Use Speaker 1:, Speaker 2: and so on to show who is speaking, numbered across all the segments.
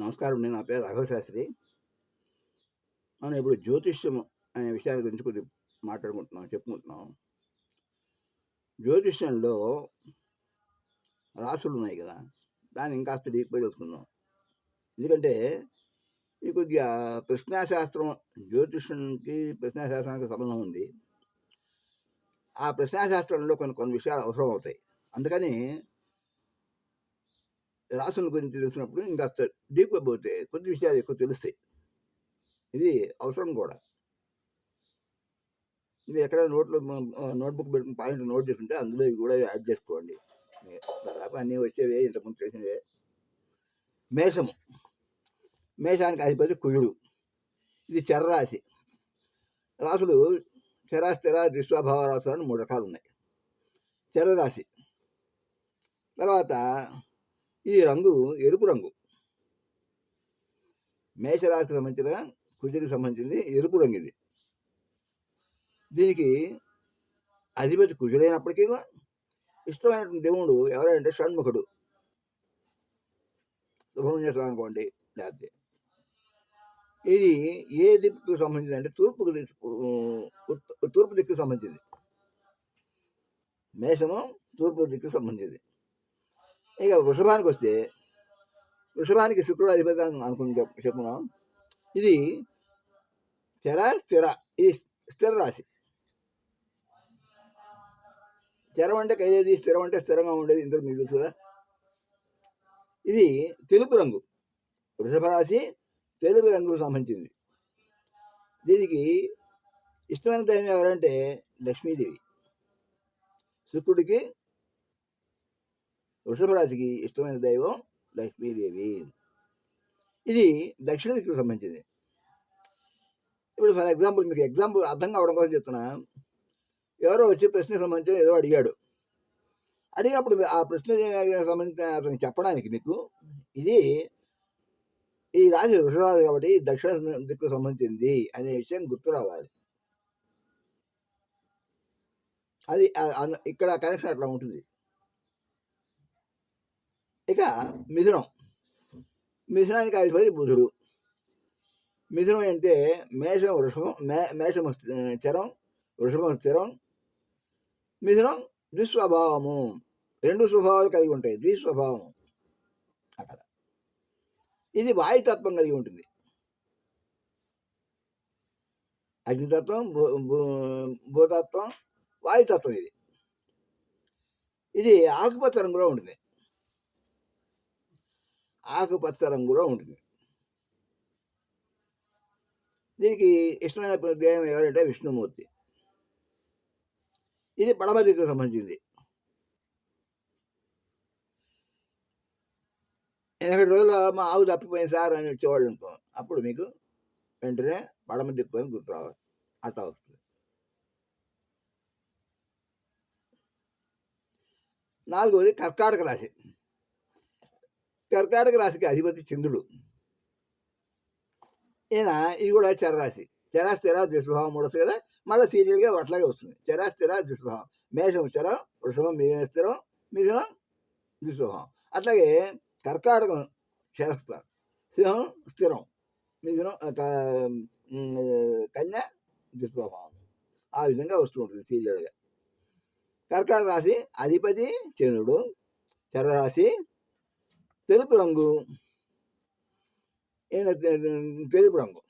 Speaker 1: నమస్కారం అండి. నా పేరు రాఘవ శాస్త్రి. మనం ఇప్పుడు జ్యోతిష్యం అనే విషయాల గురించి కొద్దిగా చెప్పుకుంటున్నాం. జ్యోతిష్యంలో రాసులున్నాయి కదా! దాన్ని ఇంకాస్త డీప్‌గా తెలుసుకుందాం. ఎందుకంటే ఇది కొద్దిగా ప్రశ్నాశాస్త్రం, జ్యోతిష్యంకి ప్రశ్నాశాస్త్రానికి సంబంధం ఉంది. ఆ ప్రశ్నాశాస్త్రంలో కొన్ని కొన్ని విషయాలు అవసరం అవుతాయి. అందుకని రాసుల గురించి తెలిసినప్పుడు ఇంకాస్త డీప్‌గా పోతే కొద్ది విషయాలు ఎక్కువ తెలుస్తాయి. ఇది అవసరం కూడా. మీరు ఎక్కడ నోట్‌బుక్ పెట్టుకొని పాయింట్లు నోట్ చేసుకుంటే అందులో ఇవి కూడా యాడ్ చేసుకోండి. దాదాపు అన్నీ వచ్చేవే, ఇంతకుముందు చేసినవే. మేషము. మేషానికి అధిపతి కుజుడు. ఇది చరరాశి. రాసులు చర, స్థిర, ద్విస్వభావ రాసులు అని 3 రకాలు ఉన్నాయి. చరరాశి. తర్వాత ఈ రంగు ఎరుపు రంగు. మేషరాశికి సంబంధించిన కుజుడికి సంబంధించింది ఎరుపు రంగు ఇది. దీనికి అధిపతి కుజుడైనప్పటికీ ఇష్టమైనటువంటి దేవుడు ఎవరంటే షణ్ముఖుడు. సుబ్రహ్మణ్య స్వామి అనుకోండి. లేకపోతే ఇది ఏ దిక్కుకు సంబంధించింది అంటే తూర్పు దిక్కుకు సంబంధించింది. మేషము తూర్పు దిక్కుకు సంబంధించింది. ఇక వృషభానికి వస్తే వృషభానికి శుక్రుడు అధిపతి చెప్పుకున్నాం. ఇది చర, స్థిర. ఇది స్థిర రాశి. చరం అంటే కయ్యేది, స్థిరం అంటే స్థిరంగా ఉండేది. ఇంతకు మీకు తెలుసు కదా. ఇది తెలుపు రంగు. వృషభ రాశి తెలుపు రంగుకు సంబంధించింది. దీనికి ఇష్టమైన దైవం ఎవరంటే లక్ష్మీదేవి. శుక్రుడికి వృషభ రాశికి ఇష్టమైన దైవం లక్ష్మీదేవి. ఇది దక్షిణ దిక్కుకు సంబంధించింది. ఇప్పుడు ఫర్ ఎగ్జాంపుల్ మీకు అర్థం కావడం కోసం చెప్తున్నా. ఎవరో వచ్చి ప్రశ్నకు సంబంధించి ఏదో అడిగాడు. అడిగినప్పుడు ఆ ప్రశ్న సంబంధించిన అతను చెప్పడానికి మీకు ఈ రాశి వృషభరాశి కాబట్టి దక్షిణ దిక్కుకు సంబంధించింది అనే విషయం గుర్తు రావాలి. అది ఇక్కడ కనెక్షన్ అట్లా ఉంటుంది. ఇక మిథునం. మిథునానికి అధిపతి బుధుడు. మిథునం అంటే మేషం వృషభం, మేషం చరం, వృషభం స్థిరం. మిథునం ద్విస్వభావము. 2 స్వభావాలు కలిగి ఉంటాయి. ద్విస్వభావం అక్కడ. ఇది వాయుతత్వం కలిగి ఉంటుంది. అగ్నితత్వం, భూతత్వం, వాయుతత్వం. ఇది ఆకుపచ్చ రంగులో ఉంటుంది. దీనికి ఇష్టమైన దేవం ఎవరంటే విష్ణుమూర్తి. ఇది పడమ దిక్కుకు సంబంధించింది. 80 రోజులు మా ఆవు తప్పిపోయింది సార్ అని వచ్చేవాళ్ళు అనుకో, అప్పుడు మీకు వెంటనే పడమ దిక్కు అని గుర్తు రావాలి. అట్లా వస్తుంది. 4వది కర్కాటక రాశి. కర్కాటక రాశికి అధిపతి చంద్రుడు. ఇది కూడా చరరాశి. చర, స్థిర, ద్విస్వభావం 3 వస్తుంది కదా. మళ్ళీ సీరియల్గా అట్లాగే వస్తుంది. చర, స్థిర, ద్విస్వభావం. మేషం చరం, వృషభం స్థిరం, మిథునం ద్విస్వభావం. అట్లాగే కర్కాటకం చేస్తారు, సింహం స్థిరం, మిథునం కన్య ద్విస్వభావం. ఆ విధంగా వస్తూ ఉంటుంది సీరియల్గా. కర్కాటక రాశి అధిపతి చంద్రుడు. చరరాశి తెలుపు రంగు. తెలుపు రంగు.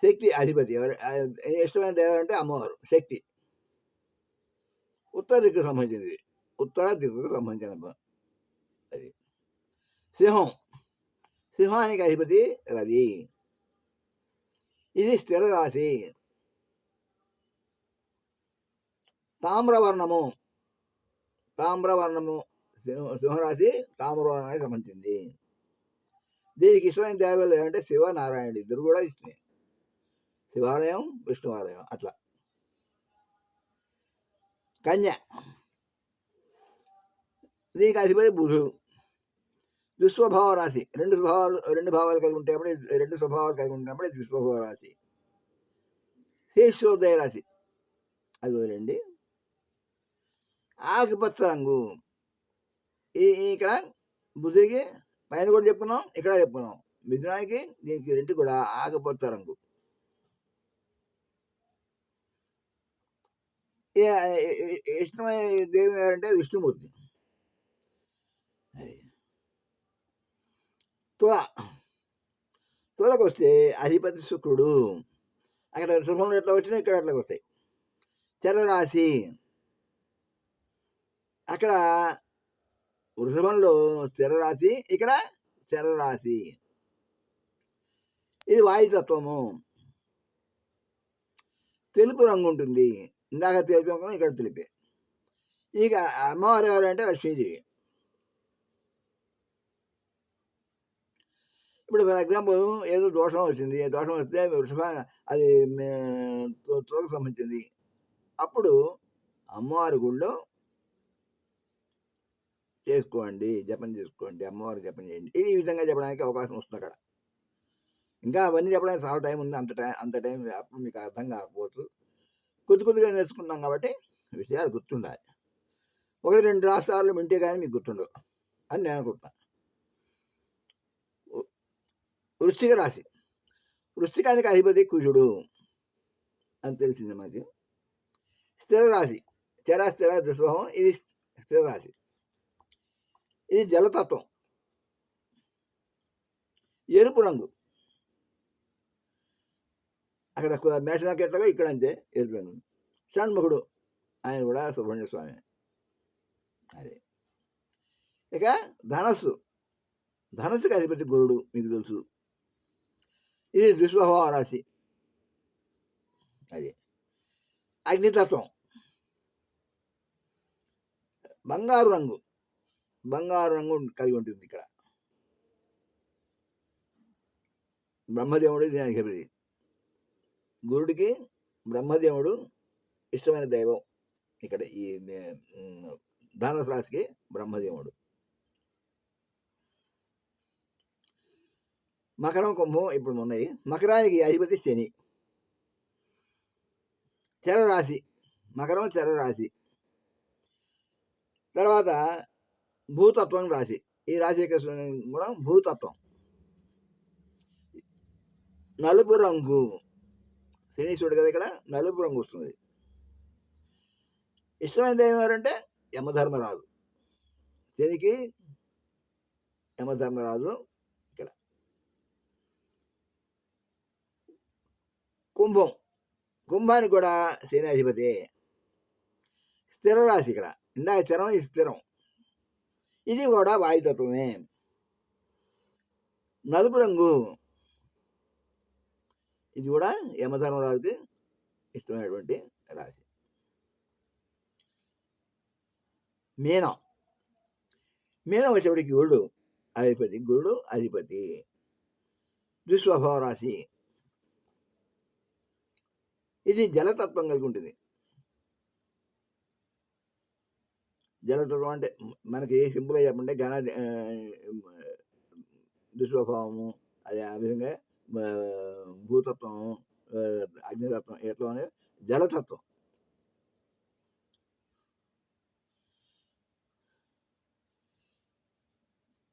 Speaker 1: శక్తి అధిపతి ఇష్టమైన దేవత అంటే అమ్మవారు శక్తి. ఉత్తర దిక్కుకు సంబంధించింది. అది సింహం. సింహానికి అధిపతి రవి. ఇది స్థిర రాశి. తామ్రవర్ణము. సింహరాశి తామ్రవర్ణానికి సంబంధించింది. దీనికి ఇష్టమైన దేవాలయం ఏమంటే శివ, నారాయణుడు ఇద్దరు కూడా ఇష్టమే. శివాలయం, విష్ణువాలయం అట్లా. కన్య. దీనికి అధిపతి బుధుడు. దుస్వభావ రాశి. 2 భావాలు కలిగి ఉంటేప్పుడు 2 స్వభావాలు కలిగి ఉంటున్నప్పుడు దుస్వభావ రాశి. శేషోదయ రాశి. అది వదిలేండి. ఆకుపచ్చ రంగు. ఇక్కడ బుధుడికి పైన కూడా చెప్పుకున్నాం, ఇక్కడ చెప్పుకున్నాం. మిథునానికి దీనికి రెండు కూడా ఆకుపచ్చ రంగు. ఇష్టమైన దేవి ఎవరంటే విష్ణుమూర్తి. తుల తులకు వస్తే అధిపతి శుక్రుడు. అక్కడ శుభంలో ఎట్లా వచ్చినా ఇక్కడ అట్లా వస్తాయి. చరరాశి అక్కడ వృషభంలో స్థిరరాశి, ఇక్కడ చరరాశి. ఇది వాయుతత్వము. తెలుపు రంగు ఉంటుంది. ఇందాక తెలుపు రంగు, ఇక్కడ తెలిపే. ఇక అమ్మవారు ఎవరంటే లక్ష్మీదేవి. ఇప్పుడు ఫర్ ఎగ్జాంపుల్ ఏదో దోషం వచ్చింది, దోషం వస్తే వృషభ అది తోలకు సంబంధించింది. అప్పుడు అమ్మవారి గుళ్ళో చేసుకోండి, జపం చేసుకోండి, అమ్మవారి జపం చేయండి. ఈ విధంగా చెప్పడానికి అవకాశం వస్తుంది అక్కడ. ఇంకా అవన్నీ చెప్పడానికి చాలా టైం ఉంది. అంత టైం అప్పుడు మీకు అర్థం కాకపోవచ్చు. కొద్దిగా నేర్చుకున్నాం కాబట్టి విషయాలు గుర్తుండాలి. 1-2 రాష్ట్రాలు వింటే కానీ మీకు గుర్తుండవు అని నేను అనుకుంటున్నాను. వృశ్చిక రాశి. వృశ్చికానికి అధిపతి కుజుడు అని తెలిసింది మనకి. స్థిర రాశి, స్థిర దుస్వహం. ఇది స్థిర రాశి. ఇది జలతత్వం. ఎరుపు రంగు. అక్కడ మేషనక్షత్రంగా ఇక్కడ అంతే ఎరుపు రంగు. షణ్ముఖుడు ఆయన కూడా సుబ్రహ్మణ్య స్వామి. అదే. ఇక ధనస్సుకి అధిపతి గురుడు మీకు తెలుసు. ఇది దుస్వభావ రాశి. అది అగ్నితత్వం. బంగారు రంగు కలిగి ఉంటుంది ఇక్కడ. బ్రహ్మదేవుడు దీనికి అధిపతి. గురుడికి బ్రహ్మదేవుడు ఇష్టమైన దైవం. ఇక్కడ ఈ ధనుసు రాశికి బ్రహ్మదేవుడు. మకరం, కుంభం ఇప్పుడు ఉన్నాయి. మకరానికి అధిపతి శని. చరరాశి. మకరం చరరాశి. తర్వాత భూతత్వం రాశి. ఈ రాశి యొక్క గుణం భూతత్వం. నలుపు రంగు. శనీశ్వరుడు కదా, ఇక్కడ నలుపు రంగు వస్తుంది. ఇష్టమైన దైవం ఎవరంటే యమధర్మరాజు. శనికి యమధర్మరాజు ఇక్కడ. కుంభానికి కూడా శని అధిపతి. స్థిర రాశి ఇక్కడ. ఇందాక చరం, ఇది స్థిరం. ఇది కూడా వాయుతత్వమే. నలుపు రంగు. ఇది కూడా యమధర్మరాజుకి ఇష్టమైనటువంటి రాశి. మీనం వచ్చేప్పటికి గురుడు అధిపతి. దుస్వభావ రాశి. ఇది జలతత్వం కలిగి ఉంటుంది. జలతత్వం అంటే మనకి సింపుల్గా చెప్పంటే దుస్వభావము, అది ఆ విధంగా భూతత్వం, అగ్నితత్వం, ఎట్లా అనేది జలతత్వం.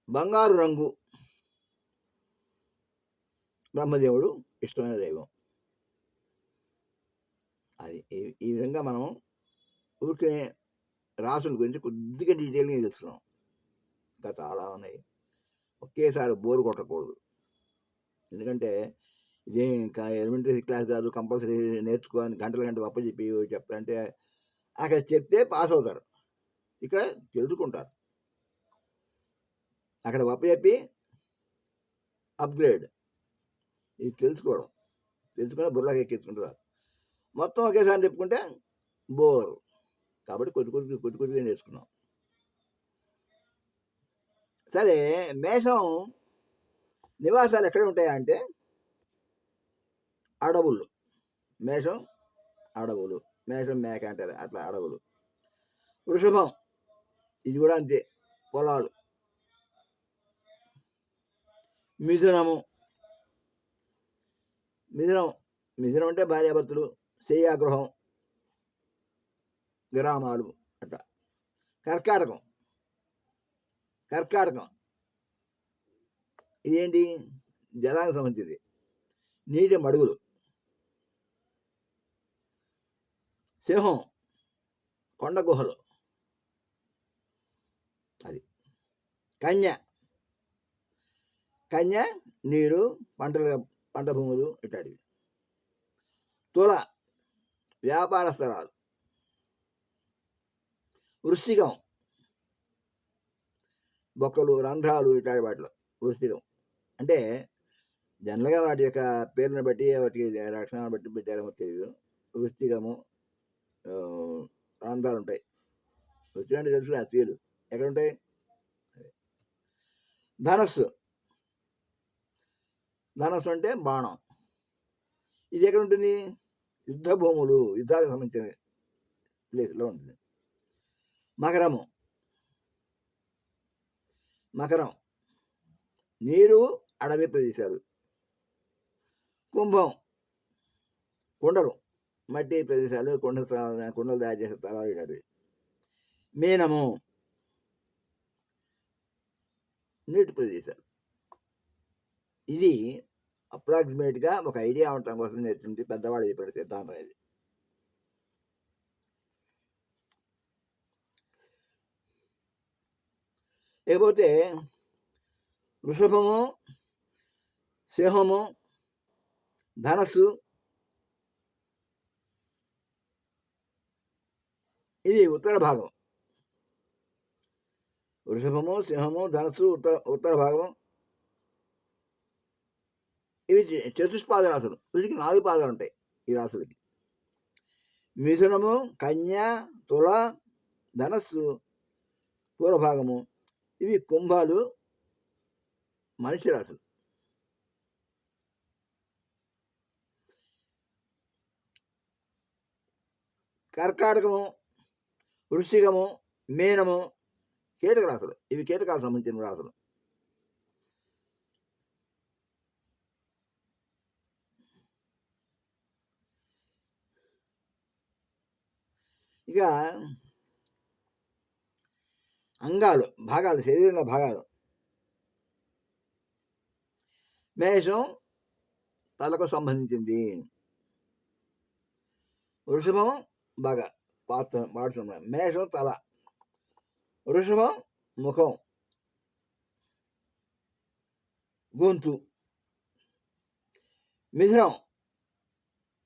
Speaker 1: బంగారు రంగు. బ్రహ్మదేవుడు ఇష్టమైన దైవం. అది ఈ విధంగా మనం ఊరికే రాసుల గురించి కొద్దిగా డీటెయిల్గా తెలుసుకున్నాం. ఇంకా చాలా ఉన్నాయి. ఒకేసారి బోరు కొట్టకూడదు. ఎందుకంటే ఇదే ఇంకా ఎలిమెంటరీ క్లాస్ కాదు, కంపల్సరీ నేర్చుకోని గంటల అప్పచెప్పి చెప్తారంటే అక్కడ చెప్తే పాస్ అవుతారు, ఇక్కడ తెలుసుకుంటారు. అక్కడ అప్పచెప్పి అప్గ్రేడ్, ఇది తెలుసుకుని బుర్రలాగా ఎక్కించుకుంటారు. మొత్తం ఒకేసారి చెప్పుకుంటే బోర్. కాబట్టి కొద్దిగా నేర్చుకున్నాం. సరే, మేషం నివాసాలు ఎక్కడ ఉంటాయా అంటే అడవులు. మేషం అడవులు, మేషం మేక అంటారు, అట్లా అడవులు. వృషభం ఇది కూడా అంతే, పొలాలు. మిథునం అంటే భార్యాభర్తలు, శయ్యాగృహం, గ్రామాలు అట్లా. కర్కాటకం ఇదేంటి? జలానికి సంబంధించింది. నీటి మడుగులు. సింహం కొండ గుహలు. అది. కన్య నీరు, పంట భూములు ఇట్లాంటివి. తుల వ్యాపార స్థలాలు. వృశ్చికం బొక్కలు, రంధ్రాలు ఇట్లాంటి వాటిలో వృశ్చికం. అంటే జనరల్గా వాటి యొక్క పేరుని బట్టి వాటికి లక్షణాలను బట్టి పెట్టారేమో తెలియదు. వృశ్చికము రంధ్రాలు ఉంటాయి. వృశ్చికం అంటే తెలుసు, స్త్రీలు ఎక్కడుంటాయి? ధనస్సు అంటే బాణం. ఇది ఎక్కడ ఉంటుంది? యుద్ధ భూములు, యుద్ధాలకు సంబంధించిన ప్లేస్లో ఉంటుంది. మకరం నీరు, అడవి ప్రదేశాలు. కుంభం కొండలు, మట్టి ప్రదేశాలు, కొండలు తయారు చేసే స్థలాలు ఇలాంటివి. మీనము నీటి ప్రదేశాలు. ఇది అప్రాక్సిమేట్గా ఒక ఐడియా ఉండటం కోసం నేర్చుకుంటే పెద్దవాళ్ళు చెప్పిన సిద్ధాంతం ఇది. లేకపోతే వృషభము, సింహము, ధనస్సు, ఇది ఉత్తర భాగం. వృషభము, సింహము, ధనస్సు ఉత్తర భాగం. ఇవి చతుష్పాద రాశులు. వీటికి 4 పాదాలు ఉంటాయి ఈ రాశులకి. మిథునము, కన్య, తుల, ధనస్సు పూర్వభాగము. ఇవి కుంభాలు, మనిషి రాశులు. కర్కాటకము, వృశ్చికము, మీనము కీటక రాశులు. ఇవి కీటకాలకు సంబంధించిన రాశులు. ఇక అంగాలు, భాగాలు, శరీరంలో భాగాలు. మేషం తలకు సంబంధించింది. వృషభం బాగా పాడుతున్నాం. మేషం తల, వృషభం ముఖం, గొంతు. మిథునం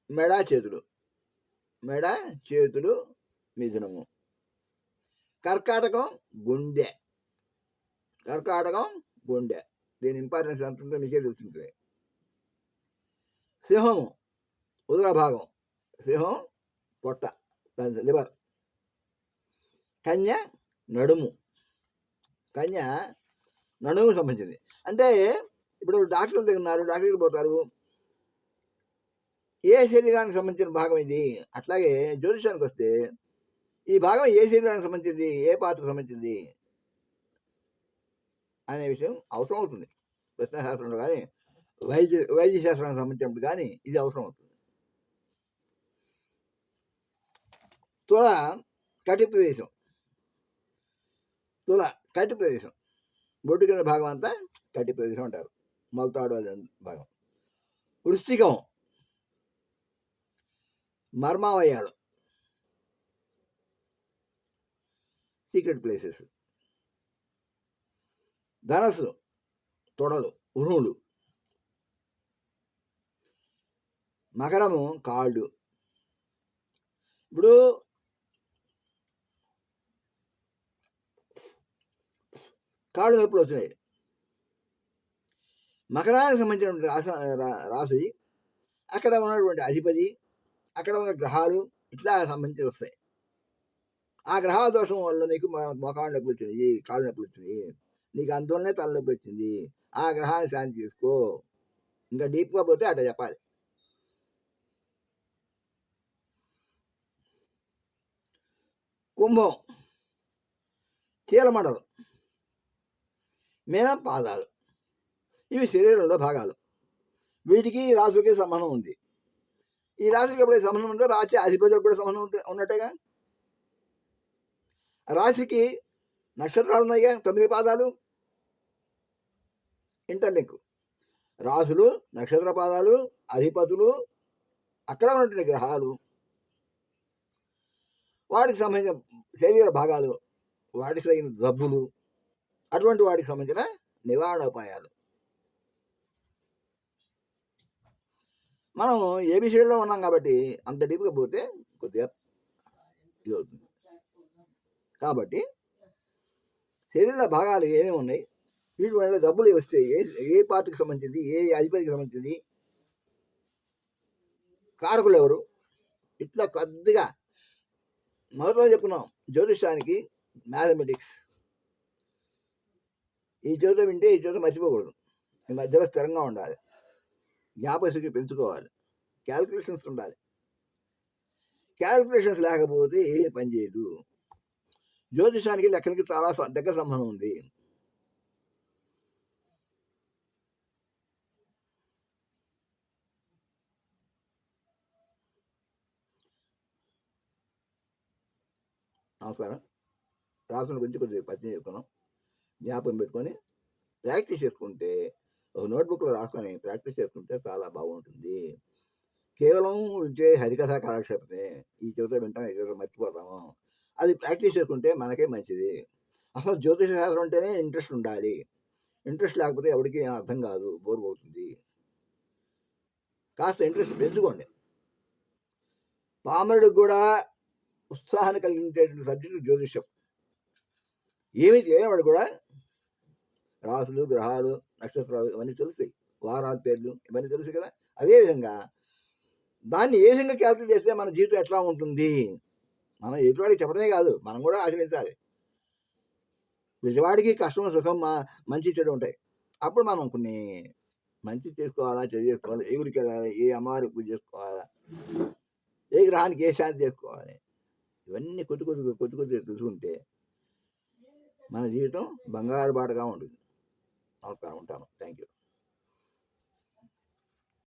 Speaker 1: మెడ, చేతులు, మిథునము. కర్కాటకం గుండె. దీని ఇంపార్టెన్స్ ఎంత ఉందో మీకే తెలుస్తుంది. సింహము ఉదర భాగం. సింహం పొట్ట, లివర్. కన్య నడుము సంబంధించింది. అంటే ఇప్పుడు డాక్టర్లు దగ్గరికి పోతారు, ఏ శరీరానికి సంబంధించిన భాగం ఇది? అట్లాగే జ్యోతిషానికి వస్తే ఈ భాగం ఏ శరీరానికి సంబంధించింది, ఏ పాత్రకు సంబంధించింది అనే విషయం అవసరం అవుతుంది. ప్రశ్నశాస్త్రంలో కానీ వైద్య శాస్త్రానికి సంబంధించినప్పుడు కానీ ఇది అవసరం అవుతుంది. తుల కటి ప్రదేశం. బొడ్డు కింద భాగం అంతా కటి ప్రదేశం అంటారు. మొలతాడు అది భాగం. వృశ్చికం మర్మావయాలు, సీక్రెట్ ప్లేసెస్. ధనస్సు తొడలు, ఉరుములు. మకరము కాళ్ళు. ఇప్పుడు కాళ్ళు నొప్పులు వచ్చినాయి. మకరానికి సంబంధించినటువంటి రాశి, అక్కడ ఉన్నటువంటి అధిపతి, అక్కడ ఉన్న గ్రహాలు ఇట్లా సంబంధించి వస్తాయి. ఆ గ్రహాల దోషం వల్ల నీకు మోకాళ్ళ నొప్పులు వచ్చినాయి, కాళ్ళు నొప్పులు వచ్చినాయి, నీకు అందువల్లనే తలనొప్పి వచ్చింది, ఆ గ్రహాన్ని శాంతి చేసుకో. ఇంకా డీప్గా పోతే అట్లా చెప్పాలి. కుంభం చీలమండలు, మీనం పాదాలు. ఇవి శరీరంలో భాగాలు. వీటికి రాశులకి సంబంధం ఉంది. ఈ రాశికి ఎప్పుడైతే సంబంధం ఉందో రాశి అధిపతులకు కూడా సంబంధం ఉన్నట్టుగా. రాశికి నక్షత్రాలు ఉన్నాయిగా, 9 పాదాలు. ఈ ఇంటర్లింక్. రాసులు, నక్షత్ర పాదాలు, అధిపతులు, అక్కడ ఉన్నటువంటి గ్రహాలు, వాటికి సంబంధించిన శరీర భాగాలు, వాటికి తగిన జబ్బులు, అటువంటి వాటికి సంబంధించిన నివారణోపాయాలు. మనం ఏబిసిడీలో ఉన్నాం కాబట్టి అంత డీప్గా పోతే కొద్దిగా ఇది అవుతుంది. కాబట్టి శరీర భాగాలు ఏమేమి ఉన్నాయి, వీటి వల్ల జబ్బులు వస్తే ఏ పార్టీకి సంబంధించింది, ఏ అధిపతికి సంబంధించింది, కారకులు ఎవరు, ఇట్లా కొద్దిగా మొదట్లో చెప్పుకున్నాం. జ్యోతిషానికి మ్యాథమెటిక్స్, ఈ చేత వింటే ఈ చేత మర్చిపోకూడదు, ఈ మధ్యలో స్థిరంగా ఉండాలి, జ్ఞాపకశక్తి పెంచుకోవాలి, క్యాల్కులేషన్స్ ఉండాలి. క్యాల్కులేషన్స్ లేకపోతే ఏ పని చేయదు. జ్యోతిషానికి లెక్కలకి చాలా దగ్గర సంబంధం ఉంది. నమస్కారం. రాసుల గురించి కొద్దిగా పరిచయం చేసుకున్నాం. జ్ఞాపకం పెట్టుకొని ప్రాక్టీస్ చేసుకుంటే, ఒక నోట్బుక్లో రాసుకొని ప్రాక్టీస్ చేసుకుంటే చాలా బాగుంటుంది. కేవలం వింటే హరికథ కాలక్షేపమే, ఈ చేత వింటాం, ఈ చేత మర్చిపోతాము. అది ప్రాక్టీస్ చేసుకుంటే మనకే మంచిది. అసలు జ్యోతిష శాస్త్రం అంటేనే ఇంట్రెస్ట్ ఉండాలి. ఇంట్రెస్ట్ లేకపోతే ఎవరికి అర్థం కాదు, బోర్ కొడుతుంది. కాస్త ఇంట్రెస్ట్ పెంచుకోండి. పామరుడికి కూడా ఉత్సాహాన్ని కలిగించేటువంటి సబ్జెక్టు జ్యోతిషం. ఏమి చేయవాడు కూడా రాసులు, గ్రహాలు, నక్షత్రాలు ఇవన్నీ తెలుస్తాయి, వారాల పేర్లు ఇవన్నీ తెలుసు కదా. అదేవిధంగా దాన్ని ఏ విధంగా క్యాల్కులేట్ చేస్తే మన జీవితం ఎట్లా ఉంటుంది, మనం ఎదుటివాడికి చెప్పడమే కాదు, మనం కూడా ఆచరించాలి. ప్రతివాడికి కష్టం, సుఖం, మంచి చెడు ఉంటాయి. అప్పుడు మనం కొన్ని మంచి చేసుకోవాలా, చెడు చేసుకోవాలి, ఏ గుడికి వెళ్ళాలి, ఏ అమ్మవారికి పూజ చేసుకోవాలా, ఏ గ్రహానికి ఏ శాంతి చేసుకోవాలి, ఇవన్నీ కొద్ది తెలుసుకుంటే మన జీవితం బంగారు బాటగా ఉంటుంది. నమస్కారం, ఉంటాను. Thank you.